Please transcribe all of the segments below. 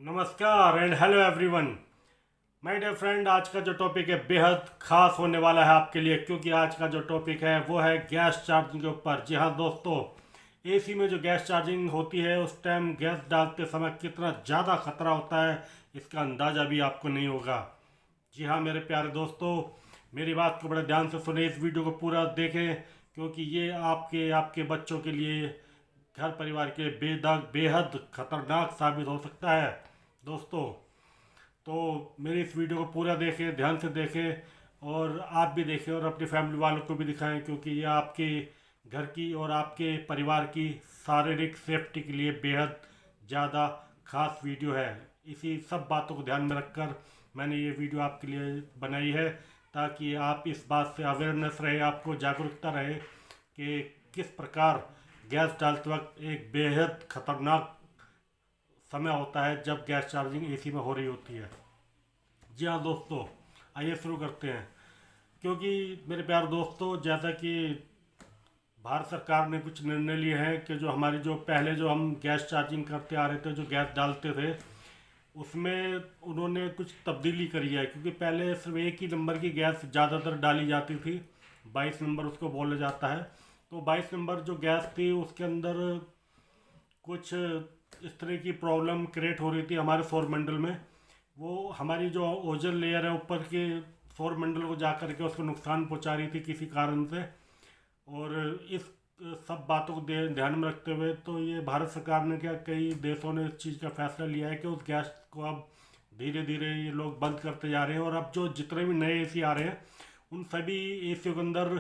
नमस्कार and hello everyone. My dear friend, आज का जो टॉपिक है बेहद खास होने वाला है आपके लिए, क्योंकि आज का जो टॉपिक है वो है गैस चार्जिंग के ऊपर। जी हाँ दोस्तों, एसी में जो गैस चार्जिंग होती है उस टाइम गैस डालते समय कितना ज़्यादा खतरा होता है इसका अंदाज़ा भी आपको नहीं होगा। जी हाँ मेरे प्यारे दोस्तों, मेरी बात को बड़े ध्यान से सुने, इस वीडियो को पूरा देखें, क्योंकि ये आपके आपके बच्चों के लिए, घर परिवार के बेहद खतरनाक साबित हो सकता है दोस्तों। तो मेरी इस वीडियो को पूरा देखें, ध्यान से देखें, और आप भी देखें और अपनी फैमिली वालों को भी दिखाएं, क्योंकि ये आपके घर की और आपके परिवार की शारीरिक सेफ्टी के लिए बेहद ज़्यादा खास वीडियो है। इसी सब बातों को ध्यान में रखकर मैंने ये वीडियो आपके लिए बनाई है, ताकि आप इस बात से अवेयरनेस रहे, आपको जागरूकता रहे कि किस प्रकार गैस डालते वक्त एक बेहद खतरनाक समय होता है जब गैस चार्जिंग एसी में हो रही होती है। जी हाँ दोस्तों, आइए शुरू करते हैं। क्योंकि मेरे प्यारे दोस्तों, जैसा कि भारत सरकार ने कुछ निर्णय लिए हैं कि जो हमारी जो पहले जो हम गैस चार्जिंग करते आ रहे थे, जो गैस डालते थे, उसमें उन्होंने कुछ तब्दीली करी है। क्योंकि पहले सिर्फ एक ही नंबर की गैस ज़्यादातर डाली जाती थी, 22 नंबर उसको बोला जाता है। तो 22 नंबर जो गैस थी उसके अंदर कुछ इस तरह की प्रॉब्लम क्रिएट हो रही थी हमारे सौर मंडल में। वो हमारी जो ओजोन लेयर है ऊपर के सौर मंडल को जा कर के उसको नुकसान पहुंचा रही थी किसी कारण से। और इस सब बातों को ध्यान में रखते हुए तो ये भारत सरकार ने क्या, कई देशों ने इस चीज़ का फैसला लिया है कि उस गैस को अब धीरे धीरे ये लोग बंद करते जा रहे हैं। और अब जो जितने भी नए एसी आ रहे हैं उन सभी एसियों के अंदर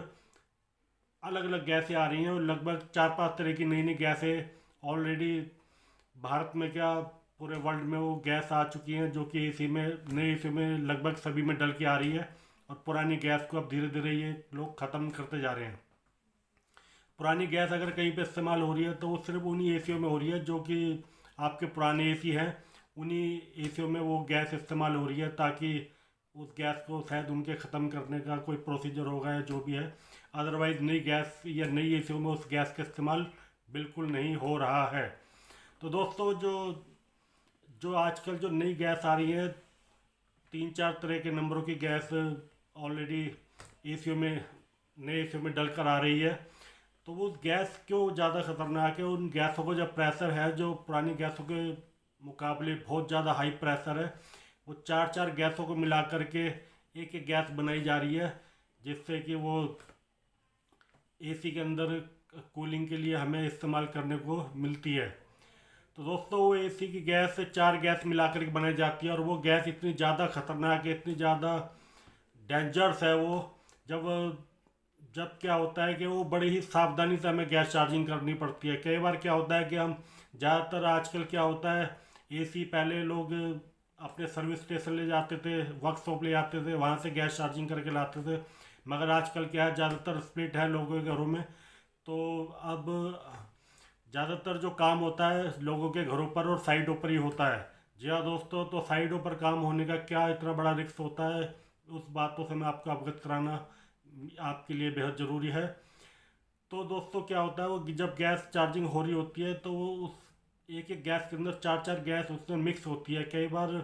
अलग अलग गैसें आ रही हैं, और लगभग 4-5 तरह की नई नई गैसें ऑलरेडी भारत में क्या, पूरे वर्ल्ड में वो गैस आ चुकी हैं, जो कि एसी में, नए एसी में लगभग सभी में डल के आ रही है। और पुरानी गैस को अब धीरे धीरे ये लोग ख़त्म करते जा रहे हैं। पुरानी गैस अगर कहीं पे इस्तेमाल हो रही है तो वो सिर्फ उन्हीं एसियों में हो रही है जो कि आपके पुराने एसी हैं, उन्हीं एसियों में वो गैस इस्तेमाल हो रही है, ताकि उस गैस को शायद उनके ख़त्म करने का कोई प्रोसीजर होगा या जो भी है। अदरवाइज़ नई गैस या नई एसियों में उस गैस का इस्तेमाल बिल्कुल नहीं हो रहा है। तो दोस्तों, जो जो आजकल जो नई गैस आ रही है, 3-4 तरह के नंबरों की गैस ऑलरेडी एसियों में, नए एसियों में डल कर आ रही है। तो वो गैस क्यों ज़्यादा ख़तरनाक है, उन गैसों को, जब प्रेशर है जो पुरानी गैसों के मुकाबले बहुत ज़्यादा हाई प्रेशर है, वो 4-4 गैसों को मिला करके एक एक गैस बनाई जा रही है, जिससे कि वो एसी के अंदर कूलिंग के लिए हमें इस्तेमाल करने को मिलती है। तो दोस्तों, वो एसी की गैस से 4 गैस मिला करके बनाई जाती है, और वो गैस इतनी ज़्यादा खतरनाक है, इतनी ज़्यादा डेंजरस है वो। जब जब क्या होता है कि वो बड़ी ही सावधानी से हमें गैस चार्जिंग करनी पड़ती है। कई बार क्या होता है कि हम, ज़्यादातर आजकल क्या होता है, एसी पहले लोग अपने सर्विस स्टेशन ले जाते थे, वर्कशॉप ले जाते थे, वहाँ से गैस चार्जिंग करके लाते थे। मगर आजकल क्या है, ज़्यादातर स्प्लिट है लोगों के घरों में। तो अब ज़्यादातर जो काम होता है लोगों के घरों पर और साइटों पर ही होता है। जी हाँ दोस्तों, तो साइटों पर काम होने का क्या इतना बड़ा रिस्क होता है, उस बातों से मैं आपको अवगत कराना आपके लिए बेहद ज़रूरी है। तो दोस्तों, क्या होता है, वो जब गैस चार्जिंग हो रही होती है तो वो उस एक एक गैस के अंदर 4-4 गैस उसमें मिक्स होती है। कई बार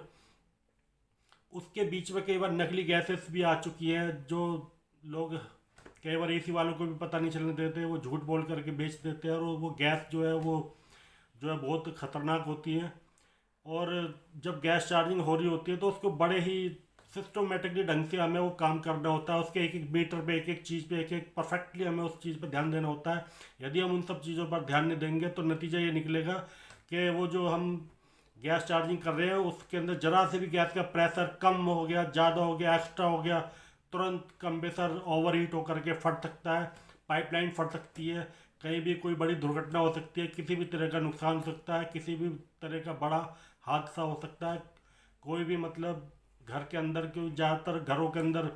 उसके बीच में कई बार नकली गैसेस भी आ चुकी हैं, जो लोग कई बार एसी वालों को भी पता नहीं चलने देते, वो झूठ बोल करके बेच देते हैं, और वो गैस जो है वो जो है बहुत ख़तरनाक होती है। और जब गैस चार्जिंग हो रही होती है तो उसको बड़े ही सिस्टमेटिकली ढंग से हमें वो काम करना होता है, उसके एक एक मीटर पे, एक एक चीज़ पे, एक एक परफेक्टली हमें उस चीज़ पे ध्यान देना होता है। यदि हम उन सब चीज़ों पर ध्यान नहीं देंगे तो नतीजा ये निकलेगा कि वो जो हम गैस चार्जिंग कर रहे हैं उसके अंदर ज़रा से भी गैस का प्रेशर कम हो गया, ज़्यादा हो गया, एक्स्ट्रा हो गया, तुरंत कंप्रेसर ओवर हीट होकर के फट सकता है, पाइपलाइन फट सकती है, कहीं भी कोई बड़ी दुर्घटना हो सकती है, किसी भी तरह का नुकसान हो सकता है, किसी भी तरह का बड़ा हादसा हो सकता है। कोई भी मतलब घर के अंदर, क्योंकि ज़्यादातर घरों के अंदर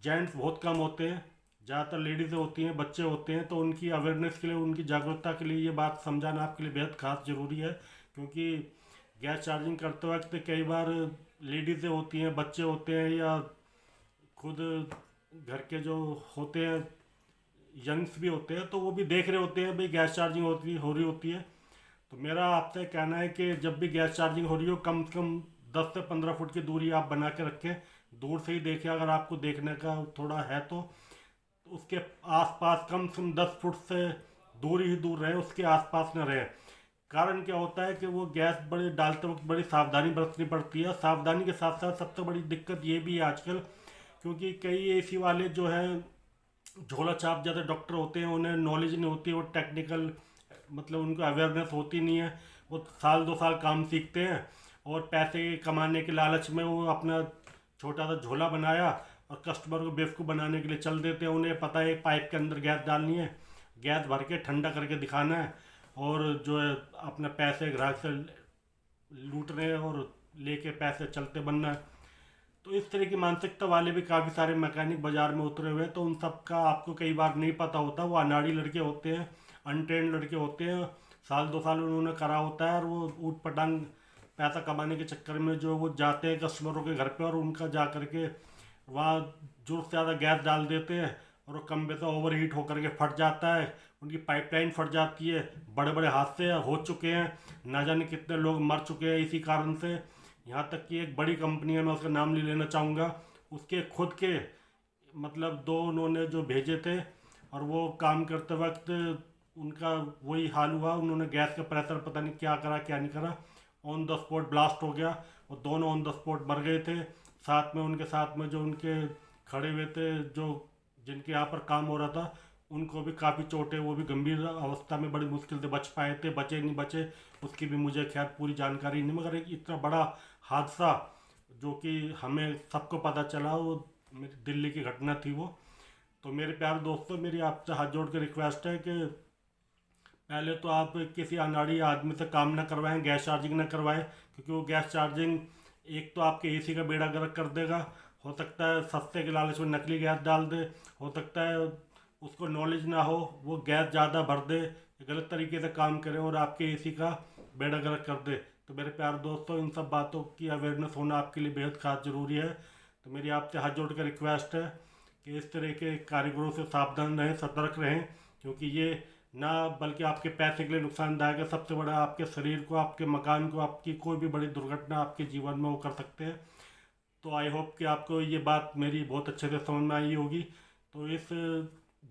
जेंट्स बहुत कम होते हैं, ज़्यादातर लेडीज़ें होती हैं, बच्चे होते हैं, तो उनकी अवेयरनेस के लिए, उनकी जागरूकता के लिए ये बात समझाना आपके लिए बेहद खास ज़रूरी है। क्योंकि गैस चार्जिंग करते वक्त कई बार लेडीज़ें होती हैं, बच्चे होते हैं, या खुद घर के जो होते हैं यंग्स भी होते हैं, तो वो भी देख रहे होते हैं भाई गैस चार्जिंग हो रही होती है। तो मेरा आपसे कहना है कि जब भी गैस चार्जिंग हो रही हो कम से कम 10 से 15 फुट की दूरी आप बना के रखें। दूर से ही देखें, अगर आपको देखने का थोड़ा है तो उसके आसपास कम से कम 10 फुट से दूर ही दूर रहे, उसके आसपास न रहे। कारण क्या होता है कि वो गैस बड़े डालते वक्त बड़ी सावधानी बरतनी पड़ती है। सावधानी के साथ साथ सबसे बड़ी दिक्कत ये भी है आजकल, क्योंकि कई एसी वाले जो हैं झोला छाप जैसे डॉक्टर होते हैं, उन्हें नॉलेज नहीं होती, वो टेक्निकल मतलब उनको अवेयरनेस होती नहीं है। वो साल 2 साल काम सीखते हैं और पैसे कमाने के लालच में वो अपना छोटा सा झोला बनाया और कस्टमर को बेवकूफ़ बनाने के लिए चल देते हैं। उन्हें पता है पाइप के अंदर गैस डालनी है, गैस भर के ठंडा करके दिखाना है और जो है अपने पैसे ग्राहक से लूटने और लेके पैसे चलते बनना है। तो इस तरह की मानसिकता वाले भी काफ़ी सारे मैकेनिक बाजार में उतरे हुए हैं। तो उन सब का आपको कई बार नहीं पता होता। वो अनाड़ी लड़के होते हैं, अनट्रेंड लड़के होते हैं, साल 2 साल उन्होंने करा होता है और वो ऊट पटांग पैसा कमाने के चक्कर में जो वो जाते हैं कस्टमरों के घर पे और उनका जा करके वहाँ ज़रूरत से ज़्यादा गैस डाल देते हैं और वो कम से ओवर हीट होकर के फट जाता है, उनकी पाइपलाइन फट जाती है। बड़े बड़े हादसे हो चुके हैं, ना जाने कितने लोग मर चुके हैं इसी कारण से। यहाँ तक कि एक बड़ी कंपनी है, मैं उसका नाम नहीं लेना चाहूँगा, उसके खुद के मतलब 2 उन्होंने जो भेजे थे और वो काम करते वक्त उनका वही हाल हुआ। उन्होंने गैस का प्रेशर पता नहीं क्या करा क्या नहीं करा, ऑन द स्पॉट ब्लास्ट हो गया और दोनों ऑन द स्पॉट मर गए थे। साथ में उनके साथ में जो उनके खड़े हुए थे, जो जिनके यहाँ पर काम हो रहा था, उनको भी काफ़ी चोटें, वो भी गंभीर अवस्था में बड़ी मुश्किल से बच पाए थे। बचे नहीं बचे उसकी भी मुझे खैर पूरी जानकारी नहीं, मगर एक इतना बड़ा हादसा जो कि हमें सबको पता चला, वो मेरी दिल्ली की घटना थी वो। तो मेरे प्यारे दोस्तों, मेरी आपसे हाथ जोड़ के रिक्वेस्ट है कि पहले तो आप किसी अनाड़ी आदमी से काम ना करवाएं, गैस चार्जिंग ना करवाएं, क्योंकि वो गैस चार्जिंग एक तो आपके एसी का बेड़ा गर्क कर देगा, हो सकता है सस्ते के लालच में नकली गैस डाल दे, हो सकता है उसको नॉलेज ना हो, वो गैस ज़्यादा भर दे, गलत तरीके से काम करे और आपके एसी का बेड़ा गर्क कर दे। तो मेरे प्यारे दोस्तों, इन सब बातों की अवेयरनेस होना आपके लिए बेहद खास ज़रूरी है। तो मेरी आपसे हाथ जोड़ कर रिक्वेस्ट है कि इस तरह के कारीगरों से सावधान रहें, सतर्क रहें, क्योंकि ये ना बल्कि आपके पैसे के लिए नुकसानदायक है, सबसे बड़ा आपके शरीर को, आपके मकान को, आपकी कोई भी बड़ी दुर्घटना आपके जीवन में वो कर सकते हैं। तो आई होप कि आपको ये बात मेरी बहुत अच्छे से समझ में आई होगी। तो इस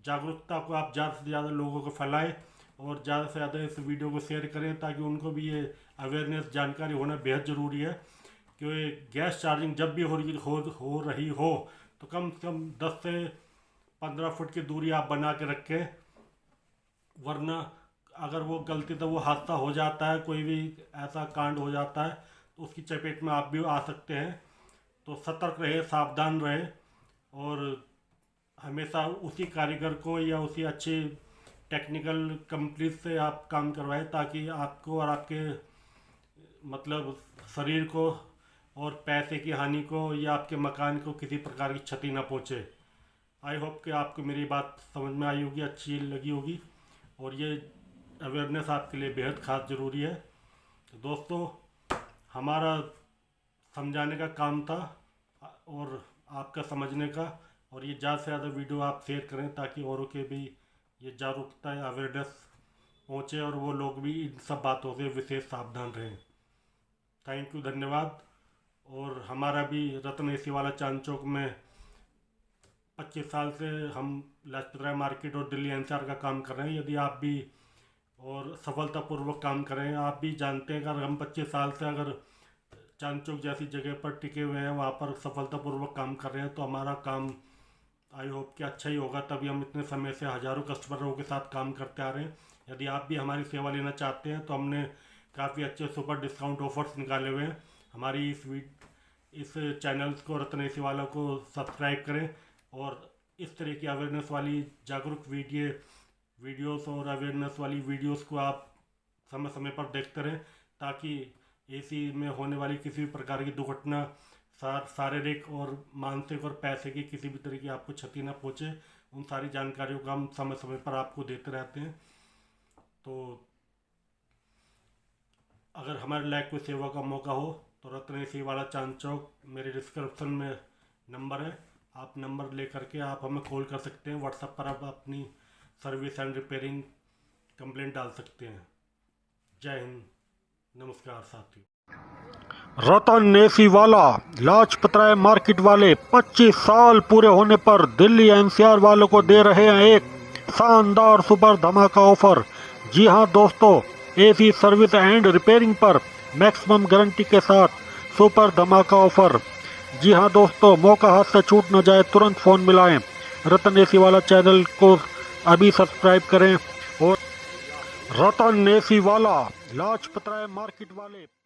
जागरूकता को आप ज़्यादा से ज़्यादा लोगों को फैलाएं और ज़्यादा से ज़्यादा इस वीडियो को शेयर करें, ताकि उनको भी ये अवेयरनेस जानकारी होना बेहद ज़रूरी है कि गैस चार्जिंग जब भी हो रही हो तो कम से कम 10 से 15 फुट की दूरी आप बना के रखें, वरना अगर वो गलती से वो हादसा हो जाता है, कोई भी ऐसा कांड हो जाता है, तो उसकी चपेट में आप भी आ सकते हैं। तो सतर्क रहे, सावधान रहे और हमेशा उसी कारीगर को या उसी अच्छी टेक्निकल कंपनी से आप काम करवाएं, ताकि आपको और आपके मतलब शरीर को और पैसे की हानि को या आपके मकान को किसी प्रकार की क्षति न पहुँचे। आई होप कि आपको मेरी बात समझ में आई होगी, अच्छी लगी होगी और ये अवेयरनेस आपके लिए बेहद खास ज़रूरी है। तो दोस्तों, हमारा समझाने का काम था और आपका समझने का, और ये ज़्यादा से ज़्यादा वीडियो आप शेयर करें ताकि औरों के भी ये जागरूकता या अवेयरनेस पहुँचे और वो लोग भी इन सब बातों से विशेष सावधान रहें। थैंक यू, धन्यवाद। और हमारा भी रत्न एसी वाला चांद चौक में 25 साल से हम लाजपत राय मार्केट और दिल्ली एनसीआर का काम कर रहे हैं। यदि आप भी और सफलतापूर्वक काम कर रहे हैं, आप भी जानते हैं कि अगर हम 25 साल से अगर चांद चौक जैसी जगह पर टिके हुए हैं, वहाँ पर सफलतापूर्वक काम कर रहे हैं, तो हमारा काम आई होप कि अच्छा ही होगा। तभी हम इतने समय से हज़ारों कस्टमरों के साथ काम करते आ रहे हैं। यदि आप भी हमारी सेवा लेना चाहते हैं तो हमने काफ़ी अच्छे सुपर डिस्काउंट ऑफर्स निकाले हुए हैं। हमारी इस चैनल को, रत्न एसी वाला को सब्सक्राइब करें और इस तरह की अवेयरनेस वाली जागरूक वीडियोस और अवेयरनेस वाली वीडियोस को आप समय समय पर देखते रहें, ताकि एसी में होने वाली किसी भी प्रकार की दुर्घटना, शारीरिक और मानसिक और पैसे की किसी भी तरह की आपको क्षति न पहुँचे। उन सारी जानकारियों का हम समय समय पर आपको देते रहते हैं। तो अगर हमारे लायक कोई सेवा का मौका हो तो रत्न एसी वाला चांद चौक, मेरे डिस्क्रिप्शन में नंबर है, आप नंबर ले करके आप हमें कॉल कर सकते हैं। व्हाट्सएप पर आप अपनी सर्विस एंड रिपेयरिंग कंप्लेंट डाल सकते हैं। जय हिंद, नमस्कार साथियों। रतन एसी वाला, लाजपत राय मार्केट वाले 25 साल पूरे होने पर दिल्ली एनसीआर वालों को दे रहे हैं एक शानदार सुपर धमाका ऑफर। जी हां दोस्तों, एसी सर्विस एंड रिपेयरिंग पर मैक्सिमम गारंटी के साथ सुपर धमाका ऑफर। जी हां दोस्तों, मौका हाथ से छूट न जाए, तुरंत फ़ोन मिलाएं। रतन एसी वाला चैनल को अभी सब्सक्राइब करें। और रतन एसी वाला, लाजपत राय मार्केट वाले।